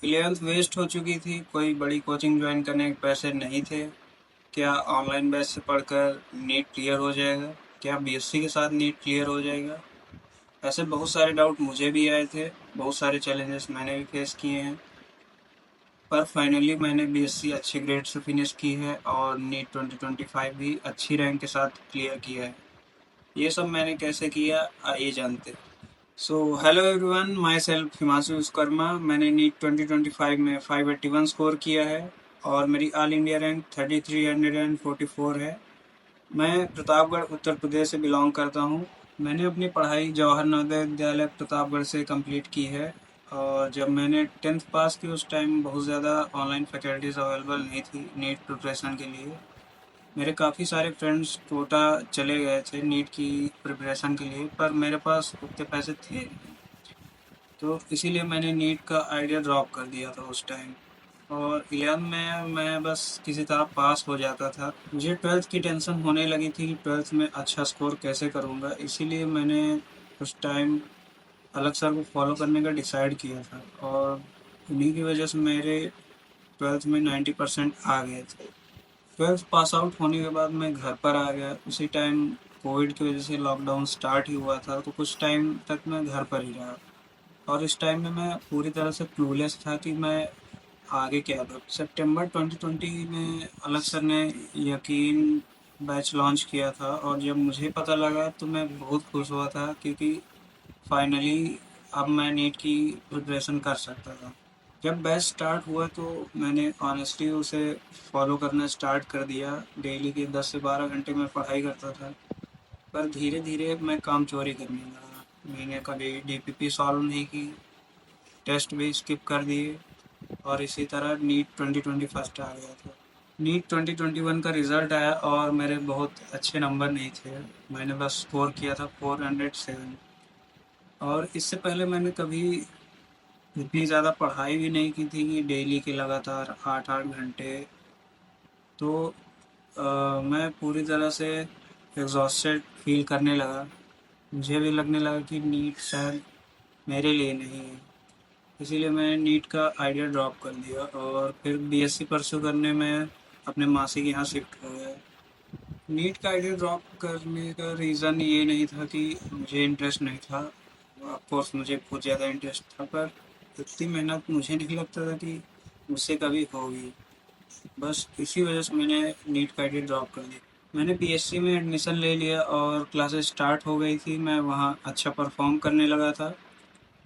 11th waste हो चुकी थी, कोई बड़ी कोचिंग ज्वाइन करने के पैसे नहीं थे। क्या ऑनलाइन बैच से पढ़कर नीट क्लियर हो जाएगा? क्या बीएससी के साथ नीट क्लियर हो जाएगा? ऐसे बहुत सारे डाउट मुझे भी आए थे, बहुत सारे चैलेंजेस मैंने भी फेस किए हैं। पर फाइनली मैंने बीएससी अच्छे ग्रेड से फिनिश की है और नीट 2025 भी अच्छी रैंक के साथ क्लियर किया है। ये सब मैंने कैसे किया, आइए जानते। So hello everyone, my self Himanshu Vishwakarma. मैंने नीट 2025 में 581 स्कोर किया है और मेरी ऑल इंडिया रैंक 3344 है। मैं प्रतापगढ़ उत्तर प्रदेश से बिलोंग करता हूँ। मैंने अपनी पढ़ाई जवाहर नवोदय विद्यालय प्रतापगढ़ से कंप्लीट की है। और जब मैंने 10th पास की उस टाइम बहुत ज़्यादा ऑनलाइन फैकल्टीज़ अवेलेबल नहीं थी नीट प्रिपरेशन के लिए। मेरे काफ़ी सारे फ्रेंड्स कोटा चले गए थे नीट की प्रिपरेशन के लिए, पर मेरे पास उतने पैसे थे नहीं। तो इसीलिए मैंने नीट का आइडिया ड्रॉप कर दिया था उस टाइम। और 11th में मैं बस किसी तरह पास हो जाता था। मुझे 12th की टेंशन होने लगी थी कि 12th में अच्छा स्कोर कैसे करूँगा, इसीलिए मैंने उस टाइम अलग सर को फॉलो करने का डिसाइड किया था और उन्हीं की वजह से मेरे 12th में 90% आ गए थे। 12th पास आउट होने के बाद मैं घर पर आ गया। उसी टाइम कोविड की वजह से लॉकडाउन स्टार्ट ही हुआ था, तो कुछ टाइम तक मैं घर पर ही रहा। और इस टाइम में मैं पूरी तरह से क्लूलेस था कि मैं आगे क्या करूँ। सितंबर 2020 में अलग सर ने यकीन बैच लॉन्च किया था और जब मुझे पता लगा तो मैं बहुत खुश हुआ था, क्योंकि फाइनली अब मैं नीट की प्रिपरेशन कर सकता था। जब बैच स्टार्ट हुआ तो मैंने ऑनेस्टली उसे फॉलो करना स्टार्ट कर दिया। डेली के 10 से 12 घंटे में पढ़ाई करता था, पर धीरे धीरे मैं काम चोरी करने लगा। मैंने कभी डीपीपी सॉल्व नहीं की, टेस्ट भी स्किप कर दिए और इसी तरह नीट 2020 फर्स्ट आ गया था। नीट 2021 का रिज़ल्ट आया और मेरे बहुत अच्छे नंबर नहीं थे। मैंने बस स्कोर किया था 407। और इससे पहले मैंने कभी इतनी ज़्यादा पढ़ाई भी नहीं की थी कि डेली के लगातार 8-8 घंटे। तो मैं पूरी तरह से एग्जॉस्टेड फील करने लगा। मुझे भी लगने लगा कि नीट शायद मेरे लिए नहीं है। इसीलिए मैंने नीट का आइडिया ड्रॉप कर दिया और फिर बीएससी परस्यू करने में अपने मासी के यहाँ शिफ्ट हो गया। नीट का आइडिया ड्रॉप करने का रीज़न ये नहीं था कि मुझे इंटरेस्ट नहीं था। ऑफकोर्स मुझे बहुत ज़्यादा इंटरेस्ट था, पर इतनी मेहनत मुझे नहीं लगता था कि मुझसे कभी होगी। बस इसी वजह से मैंने नीट का आइडिया ड्रॉप कर दिया। मैंने बीएससी में एडमिशन ले लिया और क्लासेस स्टार्ट हो गई थी। मैं वहाँ अच्छा परफॉर्म करने लगा था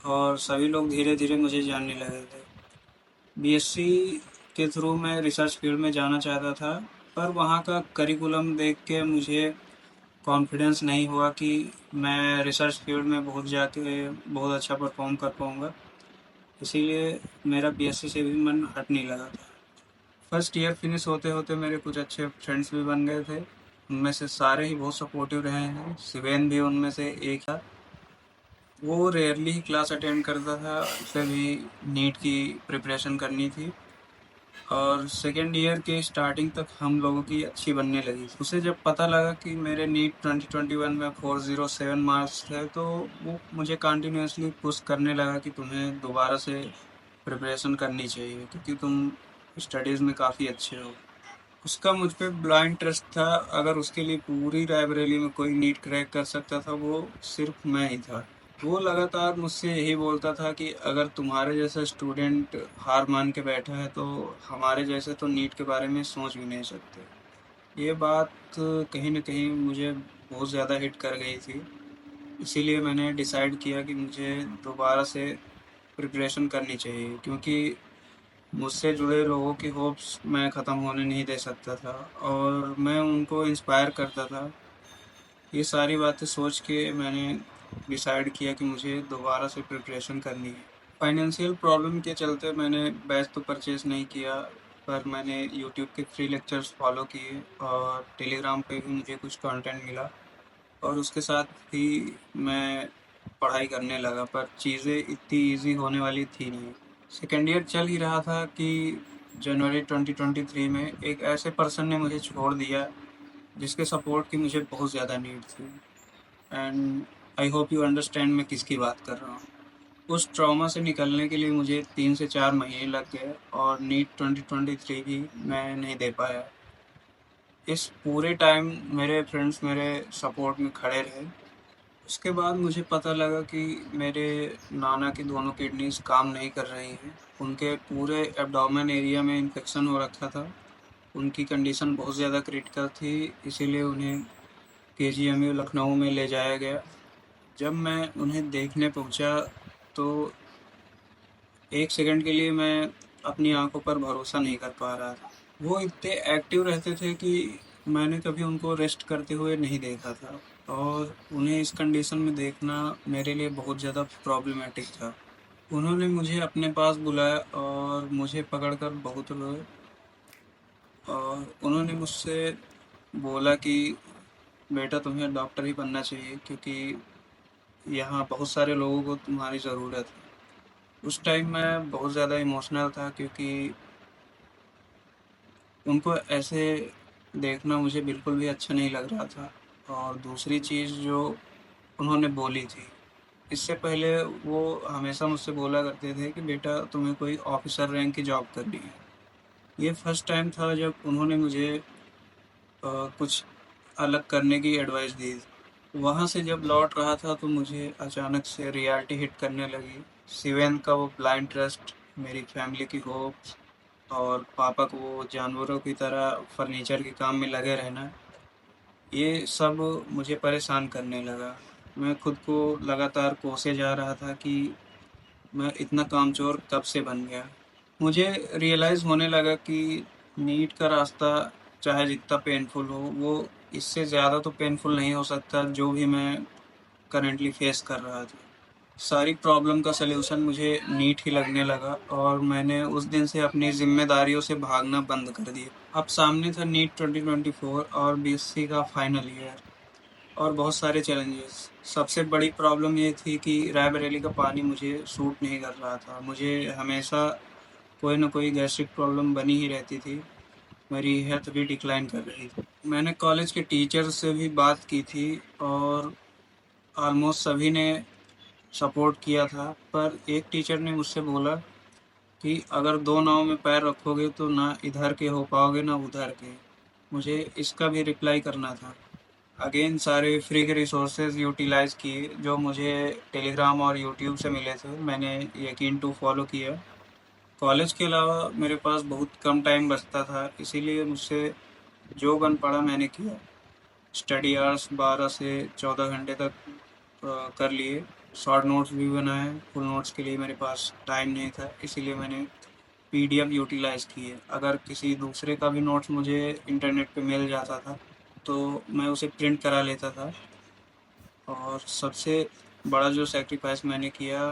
और सभी लोग धीरे धीरे मुझे जानने लगे थे। बीएससी के थ्रू मैं रिसर्च फील्ड में जाना चाहता था, पर वहाँ का करिकुलम देख के मुझे कॉन्फिडेंस नहीं हुआ कि मैं रिसर्च फील्ड में बहुत जाके बहुत अच्छा परफॉर्म कर पाऊँगा। इसीलिए मेरा बीएससी से भी मन हटने लगा था। फर्स्ट ईयर फिनिश होते होते मेरे कुछ अच्छे फ्रेंड्स भी बन गए थे। उनमें से सारे ही बहुत सपोर्टिव रहे हैं। शिवेन भी उनमें से एक था। वो रेयरली ही क्लास अटेंड करता था, उसे भी नीट की प्रिपरेशन करनी थी। और सेकेंड ईयर के स्टार्टिंग तक हम लोगों की अच्छी बनने लगी। उसे जब पता लगा कि मेरे नीट 2021 में 407 मार्क्स थे, तो वो मुझे कंटिन्यूसली पुश करने लगा कि तुम्हें दोबारा से प्रिपरेशन करनी चाहिए, क्योंकि तुम स्टडीज़ में काफ़ी अच्छे हो। उसका मुझ पे ब्लाइंड ट्रस्ट था। अगर उसके लिए पूरी रायबरेली में कोई नीट क्रैक कर सकता था, वो सिर्फ मैं ही था। वो लगातार मुझसे यही बोलता था कि अगर तुम्हारे जैसा स्टूडेंट हार मान के बैठा है, तो हमारे जैसे तो नीट के बारे में सोच भी नहीं सकते। ये बात कहीं न कहीं मुझे बहुत ज़्यादा हिट कर गई थी। इसीलिए मैंने डिसाइड किया कि मुझे दोबारा से प्रिपरेशन करनी चाहिए, क्योंकि मुझसे जुड़े लोगों की होप्स मैं ख़त्म होने नहीं दे सकता था और मैं उनको इंस्पायर करता था। ये सारी बातें सोच के मैंने डिसाइड किया कि मुझे दोबारा से प्रिपरेशन करनी है। फाइनेंशियल प्रॉब्लम के चलते मैंने बैच तो परचेज़ नहीं किया, पर मैंने यूट्यूब के फ्री लेक्चर्स फॉलो किए और टेलीग्राम पे भी मुझे कुछ कंटेंट मिला और उसके साथ ही मैं पढ़ाई करने लगा, पर चीज़ें इतनी ईज़ी होने वाली थी नहीं। सेकेंड ईयर चल ही रहा था कि जनवरी 2023 में एक ऐसे पर्सन ने मुझे छोड़ दिया जिसके सपोर्ट की मुझे बहुत ज़्यादा नीड थी। And I hope you understand मैं किसकी बात कर रहा हूँ। उस ट्रॉमा से निकलने के लिए मुझे 3 से 4 महीने लग गए और नीट 2023 भी मैं नहीं दे पाया। इस पूरे टाइम मेरे फ्रेंड्स मेरे सपोर्ट में खड़े रहे। उसके बाद मुझे पता लगा कि मेरे नाना की दोनों किडनीज काम नहीं कर रही हैं। उनके पूरे एब्डोमेन एरिया में इन्फेक्शन हो रखा था। उनकी कंडीशन बहुत ज़्यादा क्रिटिकल थी, इसीलिए उन्हें केजीएमयू लखनऊ में ले जाया गया। जब मैं उन्हें देखने पहुंचा तो 1 सेकंड के लिए मैं अपनी आंखों पर भरोसा नहीं कर पा रहा था। वो इतने एक्टिव रहते थे कि मैंने कभी उनको रेस्ट करते हुए नहीं देखा था, और उन्हें इस कंडीशन में देखना मेरे लिए बहुत ज़्यादा प्रॉब्लमेटिक था। उन्होंने मुझे अपने पास बुलाया और मुझे पकड़कर बहुत रोए, और उन्होंने मुझसे बोला कि बेटा तुम्हें डॉक्टर ही बनना चाहिए, क्योंकि यहाँ बहुत सारे लोगों को तुम्हारी ज़रूरत है। उस टाइम मैं बहुत ज़्यादा इमोशनल था, क्योंकि उनको ऐसे देखना मुझे बिल्कुल भी अच्छा नहीं लग रहा था। और दूसरी चीज़ जो उन्होंने बोली थी, इससे पहले वो हमेशा मुझसे बोला करते थे कि बेटा तुम्हें कोई ऑफिसर रैंक की जॉब करनी है। ये फर्स्ट टाइम था जब उन्होंने मुझे कुछ अलग करने की एडवाइस दी। वहाँ से जब लौट रहा था तो मुझे अचानक से रियलिटी हिट करने लगी। शिवेन का वो ब्लाइंड ट्रस्ट, मेरी फैमिली की होप्स, और पापा को वो जानवरों की तरह फर्नीचर के काम में लगे रहना, ये सब मुझे परेशान करने लगा। मैं खुद को लगातार कोसे जा रहा था कि मैं इतना कामचोर कब से बन गया। मुझे रियलाइज़ होने लगा कि नीट का रास्ता चाहे जितना पेनफुल हो, वो इससे ज़्यादा तो पेनफुल नहीं हो सकता जो भी मैं करंटली फेस कर रहा था। सारी प्रॉब्लम का सलूशन मुझे नीट ही लगने लगा, और मैंने उस दिन से अपनी जिम्मेदारियों से भागना बंद कर दिया। अब सामने था नीट 2024 और बीएससी का फाइनल ईयर, और बहुत सारे चैलेंजेस। सबसे बड़ी प्रॉब्लम ये थी कि रायबरेली का पानी मुझे सूट नहीं कर रहा था। मुझे हमेशा कोई ना कोई गैस्ट्रिक प्रॉब्लम बनी ही रहती थी। मेरी हेल्थ भी डिक्लाइन कर रही थी। मैंने कॉलेज के टीचर से भी बात की थी, और ऑलमोस्ट सभी ने सपोर्ट किया था, पर एक टीचर ने मुझसे बोला कि अगर दो नाव में पैर रखोगे तो ना इधर के हो पाओगे ना उधर के। मुझे इसका भी रिप्लाई करना था। अगेन सारे फ्री के रिसोर्सेज यूटिलाइज़ किए जो मुझे टेलीग्राम और यूट्यूब से मिले थे। मैंने यकीन टू फॉलो किया। कॉलेज के अलावा मेरे पास बहुत कम टाइम बचता था, इसीलिए मुझसे जो बन पड़ा मैंने किया। स्टडी आवर्स 12 से 14 घंटे तक कर लिए। शॉर्ट नोट्स भी बनाए। फुल नोट्स के लिए मेरे पास टाइम नहीं था, इसीलिए मैंने पीडीएफ यूटिलाइज़ किए। अगर किसी दूसरे का भी नोट्स मुझे इंटरनेट पे मिल जाता था तो मैं उसे प्रिंट करा लेता था। और सबसे बड़ा जो सेक्रीफाइस मैंने किया,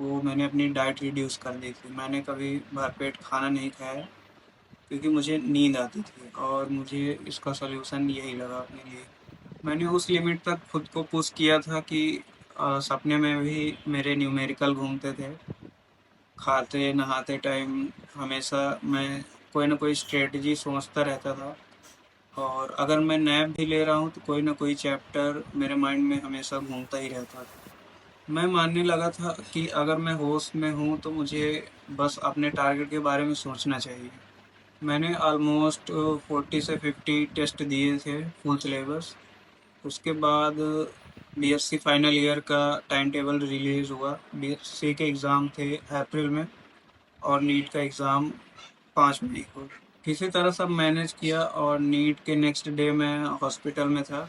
वो मैंने अपनी डाइट रिड्यूस कर दी थी। मैंने कभी भरपेट खाना नहीं खाया, क्योंकि मुझे नींद आती थी, और मुझे इसका सलूशन यही लगा अपने लिए। मैंने उस लिमिट तक खुद को पुश किया था कि सपने में भी मेरे न्यूमेरिकल घूमते थे। खाते नहाते टाइम हमेशा मैं कोई ना कोई स्ट्रेटजी सोचता रहता था, और अगर मैं नैप भी ले रहा हूँ तो कोई ना कोई चैप्टर मेरे माइंड में हमेशा घूमता ही रहता था। मैं मानने लगा था कि अगर मैं होश में हूँ तो मुझे बस अपने टारगेट के बारे में सोचना चाहिए। मैंने ऑलमोस्ट 40 से 50 टेस्ट दिए थे, फुल सिलेबस। उसके बाद बीएससी फाइनल ईयर का टाइम टेबल रिलीज़ हुआ। बीएससी के एग्ज़ाम थे अप्रैल में, और नीट का एग्ज़ाम 5 मई को। किसी तरह सब मैनेज किया, और नीट के नेक्स्ट डे मैं हॉस्पिटल में था।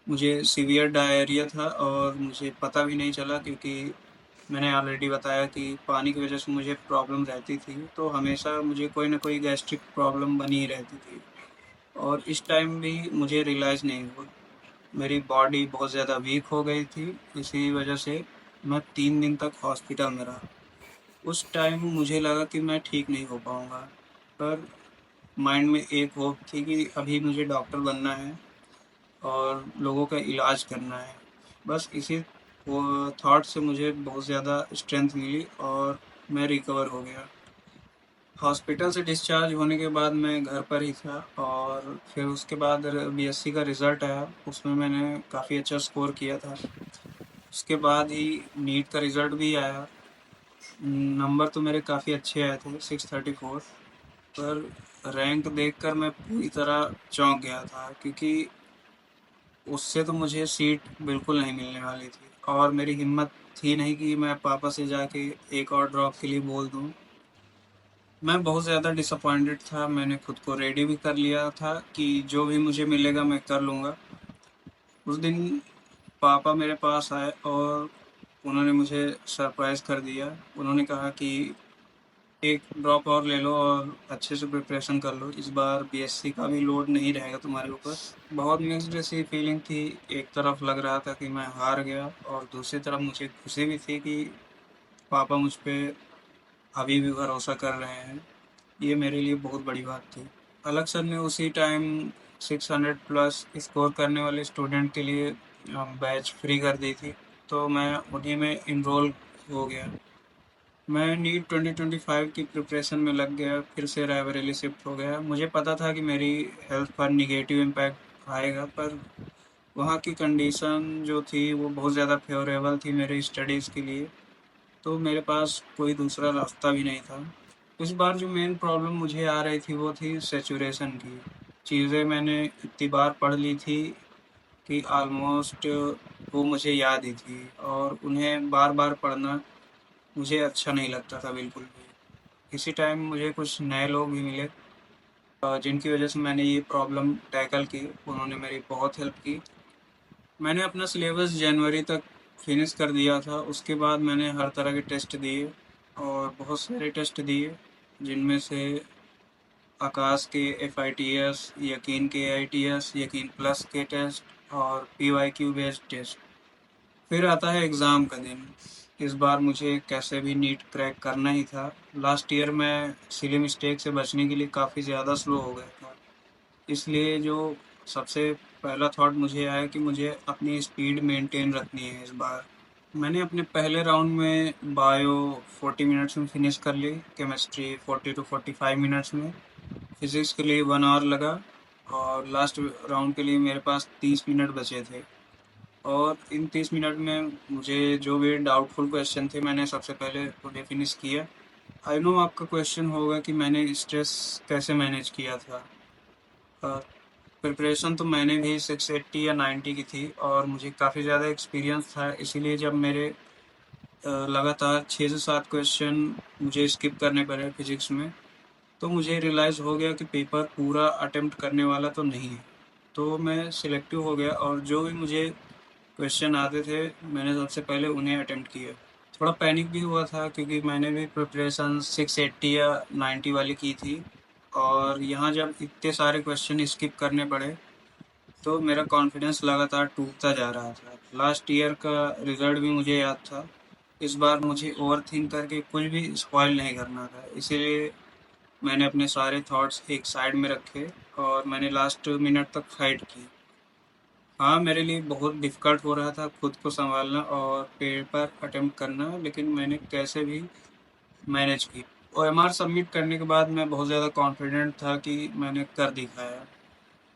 मुझे सीवियर डायरिया था, और मुझे पता भी नहीं चला, क्योंकि मैंने ऑलरेडी बताया कि पानी की वजह से मुझे प्रॉब्लम रहती थी, तो हमेशा मुझे कोई ना कोई गैस्ट्रिक प्रॉब्लम बनी ही रहती थी। और इस टाइम भी मुझे रियलाइज़ नहीं हुआ। मेरी बॉडी बहुत ज़्यादा वीक हो गई थी, इसी वजह से मैं 3 दिन तक हॉस्पिटल में रहा। उस टाइम मुझे लगा कि मैं ठीक नहीं हो पाऊँगा, पर माइंड में एक होप थी कि अभी मुझे डॉक्टर बनना है और लोगों का इलाज करना है। बस इसी वो थॉट से मुझे बहुत ज़्यादा स्ट्रेंथ मिली, और मैं रिकवर हो गया। हॉस्पिटल से डिस्चार्ज होने के बाद मैं घर पर ही था, और फिर उसके बाद बीएससी का रिज़ल्ट आया। उसमें मैंने काफ़ी अच्छा स्कोर किया था। उसके बाद ही नीट का रिज़ल्ट भी आया। नंबर तो मेरे काफ़ी अच्छे आए थे, 634, पर रैंक देखकर मैं पूरी तरह चौंक गया था, क्योंकि उससे तो मुझे सीट बिल्कुल नहीं मिलने वाली थी और मेरी हिम्मत थी नहीं कि मैं पापा से जाके एक और ड्रॉप के लिए बोल दूँ। मैं बहुत ज़्यादा डिसअपॉइंटेड था। मैंने खुद को रेडी भी कर लिया था कि जो भी मुझे मिलेगा मैं कर लूँगा। उस दिन पापा मेरे पास आए और उन्होंने मुझे सरप्राइज़ कर दिया। उन्होंने कहा कि एक ड्रॉप और ले लो और अच्छे से प्रिपरेशन कर लो, इस बार बीएससी का भी लोड नहीं रहेगा तुम्हारे ऊपर। बहुत मिक्स्ड सी फीलिंग थी। एक तरफ लग रहा था कि मैं हार गया और दूसरी तरफ मुझे खुशी भी थी कि पापा मुझ पे अभी भी भरोसा कर रहे हैं। ये मेरे लिए बहुत बड़ी बात थी। अलग सर ने उसी टाइम 600 प्लस स्कोर करने वाले स्टूडेंट के लिए बैच फ्री कर दी थी, तो मैं उन्हीं में इनरोल हो गया। मैं नीट 2025 की प्रिपरेशन में लग गया, फिर से रायबरेली शिफ्ट हो गया। मुझे पता था कि मेरी हेल्थ पर निगेटिव इम्पैक्ट आएगा, पर वहाँ की कंडीशन जो थी वो बहुत ज़्यादा फेवरेबल थी मेरे स्टडीज़ के लिए, तो मेरे पास कोई दूसरा रास्ता भी नहीं था। इस बार जो मेन प्रॉब्लम मुझे आ रही थी वो थी सैचुरेशन की। चीज़ें मैंने इतनी बार पढ़ ली थी कि ऑलमोस्ट वो मुझे याद ही थी, और उन्हें बार बार पढ़ना मुझे अच्छा नहीं लगता था बिल्कुल भी। इसी टाइम मुझे कुछ नए लोग भी मिले, जिनकी वजह से मैंने ये प्रॉब्लम टैकल की। उन्होंने मेरी बहुत हेल्प की। मैंने अपना सिलेबस जनवरी तक फिनिश कर दिया था। उसके बाद मैंने हर तरह के टेस्ट दिए और बहुत सारे टेस्ट दिए, जिनमें से आकाश के FITS, यकीन के AITS, यकीन प्लस के टेस्ट और PYQ बेस्ड टेस्ट। फिर आता है एग्ज़ाम का दिन। इस बार मुझे कैसे भी नीट क्रैक करना ही था। लास्ट ईयर मैं सिली मिस्टेक से बचने के लिए काफ़ी ज़्यादा स्लो हो गया था। इसलिए जो सबसे पहला थॉट मुझे आया कि मुझे अपनी स्पीड मेंटेन रखनी है इस बार। मैंने अपने पहले राउंड में बायो 40 मिनट्स में फिनिश कर ली, केमिस्ट्री 40 to 45 मिनट्स में, फिज़िक्स के लिए 1 आवर लगा और लास्ट राउंड के लिए मेरे पास 30 मिनट बचे थे। और इन 30 मिनट में मुझे जो भी डाउटफुल क्वेश्चन थे मैंने सबसे पहले उन्हें फिनिश किया। आई नो आपका क्वेश्चन होगा कि मैंने स्ट्रेस कैसे मैनेज किया था। प्रिपरेशन तो मैंने भी 680 या 90 की थी और मुझे काफ़ी ज़्यादा एक्सपीरियंस था, इसीलिए जब मेरे लगातार 6 से 7 क्वेश्चन मुझे स्किप करने पड़े फिज़िक्स में, तो मुझे रियलाइज़ हो गया कि पेपर पूरा अटेम्प्ट करने वाला तो नहीं है। तो मैं सिलेक्टिव हो गया और जो भी मुझे क्वेश्चन आते थे मैंने सबसे पहले उन्हें अटेम्प्ट किया। थोड़ा पैनिक भी हुआ था क्योंकि मैंने भी प्रिपरेशन 680 या 90 वाली की थी, और यहाँ जब इतने सारे क्वेश्चन स्किप करने पड़े तो मेरा कॉन्फिडेंस लगातार टूटता जा रहा था। लास्ट ईयर का रिज़ल्ट भी मुझे याद था। इस बार मुझे ओवरथिंक करके कुछ भी स्पॉइल नहीं करना था, इसीलिए मैंने अपने सारे थॉट्स एक साइड में रखे और मैंने लास्ट मिनट तक फाइट की। हाँ, मेरे लिए बहुत डिफ़िकल्ट हो रहा था खुद को सँभालना और पेपर अटेम्प्ट करना, लेकिन मैंने कैसे भी मैनेज की। OMR सबमिट करने के बाद मैं बहुत ज़्यादा कॉन्फिडेंट था कि मैंने कर दिखाया,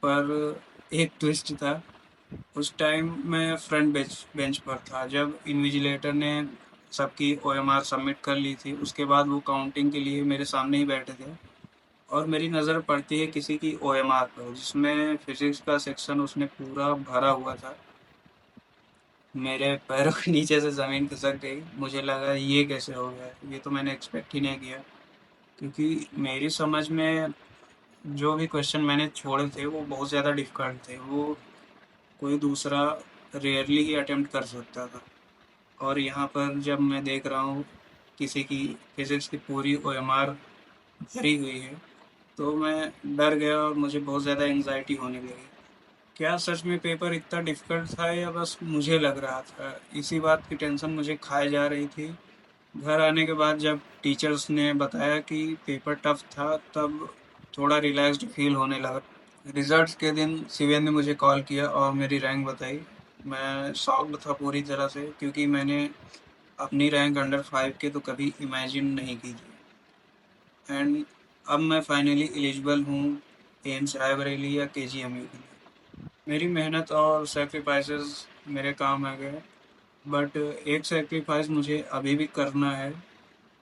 पर एक ट्विस्ट था। उस टाइम मैं फ्रंट बेंच पर था जब इन्विजिलेटर ने सबकी OMR सबमिट कर ली थी। उसके बाद वो काउंटिंग के लिए मेरे सामने ही बैठे थे और मेरी नज़र पड़ती है किसी की OMR पर, जिसमें फिज़िक्स का सेक्शन उसने पूरा भरा हुआ था। मेरे पैरों के नीचे से ज़मीन खिसक गई। मुझे लगा ये कैसे हो गया? ये तो मैंने एक्सपेक्ट ही नहीं किया, क्योंकि मेरी समझ में जो भी क्वेश्चन मैंने छोड़े थे वो बहुत ज़्यादा डिफ़िकल्ट थे। वो कोई दूसरा रेयरली ही अटेम्प्ट कर सकता था, और यहाँ पर जब मैं देख रहा हूँ किसी की फिज़िक्स की पूरी OMR भरी हुई है, तो मैं डर गया और मुझे बहुत ज़्यादा एंग्जाइटी होने लगी। क्या सच में पेपर इतना डिफ़िकल्ट था या बस मुझे लग रहा था? इसी बात की टेंशन मुझे खाए जा रही थी। घर आने के बाद जब टीचर्स ने बताया कि पेपर टफ था, तब थोड़ा रिलैक्स्ड फील होने लगा। रिजल्ट्स के दिन शिवेन ने मुझे कॉल किया और मेरी रैंक बताई। मैं शॉक्ड था पूरी तरह से, क्योंकि मैंने अपनी रैंक अंडर 5 के तो कभी इमेजिन नहीं की थी। एंड अब मैं फाइनली एलिजिबल हूँ एम्स रायबरेली या KGMU के लिए। मेरी मेहनत और सेक्रीफाइसेस मेरे काम आ गए। बट एक सेक्रीफाइस मुझे अभी भी करना है,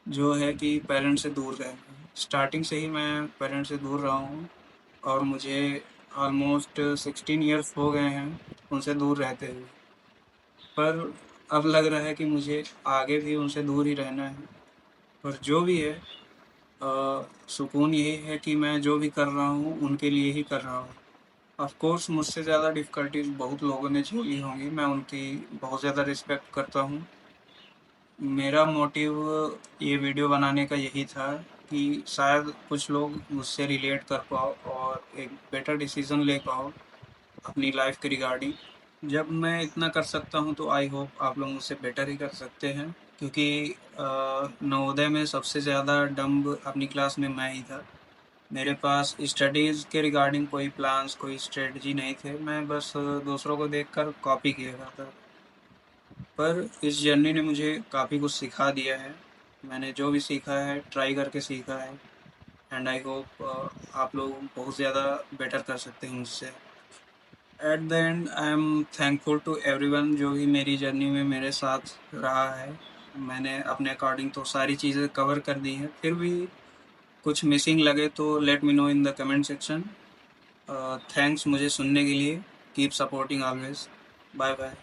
जो है कि पेरेंट्स से दूर रहना। स्टार्टिंग से ही मैं पेरेंट्स से दूर रहा हूँ और मुझे ऑलमोस्ट 16 ईयर्स हो गए हैं उनसे दूर रहते हुए। पर अब लग रहा है कि मुझे आगे भी उनसे दूर ही रहना है। पर जो भी है, सुकून यही है कि मैं जो भी कर रहा हूँ उनके लिए ही कर रहा हूँ। ऑफ कोर्स मुझसे ज़्यादा डिफ़िकल्टीज़ बहुत लोगों ने झेली होंगी, मैं उनकी बहुत ज़्यादा रिस्पेक्ट करता हूँ। मेरा मोटिव ये वीडियो बनाने का यही था कि शायद कुछ लोग मुझसे रिलेट कर पाओ और एक बेटर डिसीज़न ले पाओ अपनी लाइफ के रिगार्डिंग। जब मैं इतना कर सकता हूँ तो आई होप आप लोग मुझसे बेटर ही कर सकते हैं, क्योंकि नवोदय में सबसे ज़्यादा डम्ब अपनी क्लास में मैं ही था। मेरे पास स्टडीज़ के रिगार्डिंग कोई प्लान्स, कोई स्ट्रेटजी नहीं थे। मैं बस दूसरों को देखकर कॉपी किया करता था। पर इस जर्नी ने मुझे काफ़ी कुछ सिखा दिया है। मैंने जो भी सीखा है ट्राई करके सीखा है, एंड आई होप आप लोग बहुत ज़्यादा बेटर कर सकते हैं मुझसे। At the end I am thankful to everyone जो भी मेरी जर्नी में मेरे साथ रहा है। मैंने अपने अकॉर्डिंग तो सारी चीज़ें कवर कर दी हैं, फिर भी कुछ मिसिंग लगे तो let me know in the comment section. Thanks मुझे सुनने के लिए। Keep supporting always. Bye bye.